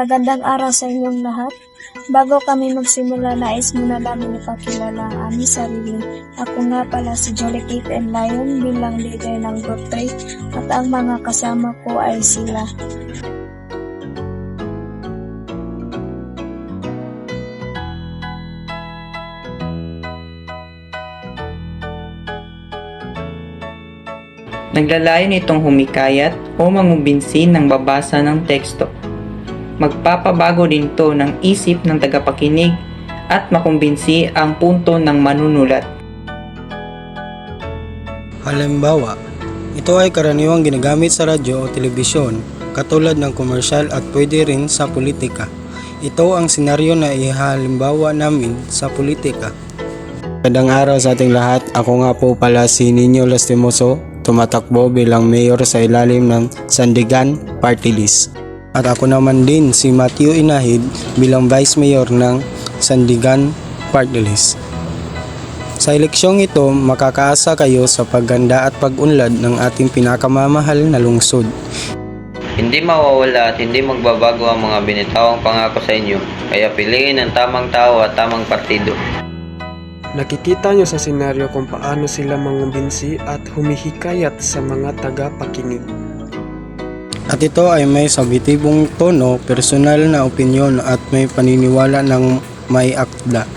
Magandang araw sa inyong lahat. Bago kami magsimula, nais muna namin ipakilala ang aming sarili. Ako nga pala si Jolie Kate and Lion bilang leader ng Group 3 at ang mga kasama ko ay sila. Naglalayon itong humikayat o mangumbinsi ng babasa ng teksto. Magpapabago din ito ng isip ng tagapakinig at makumbinsi ang punto ng manunulat. Halimbawa, ito ay karaniwang ginagamit sa radyo o telebisyon, katulad ng komersyal at pwede rin sa politika. Ito ang senaryo na ihalimbawa namin sa politika. Magandang araw sa ating lahat. Ako nga po pala si Nino Lastimoso, tumatakbo bilang mayor sa ilalim ng Sandigan Party List. At ako naman din si Matthew Inahid bilang vice mayor ng Sandigan Party List. Sa eleksyong ito, makakaasa kayo sa pagganda at pag-unlad ng ating pinakamamahal na lungsod. Hindi mawawala at hindi magbabago ang mga binitawang pangako sa inyo, kaya piliin ang tamang tao at tamang partido. Nakikita nyo sa senaryo kung paano sila mangumbinsi at humihikayat sa mga tagapakinig. At ito ay may sabitibong tono, personal na opinyon at may paniniwala ng may akda.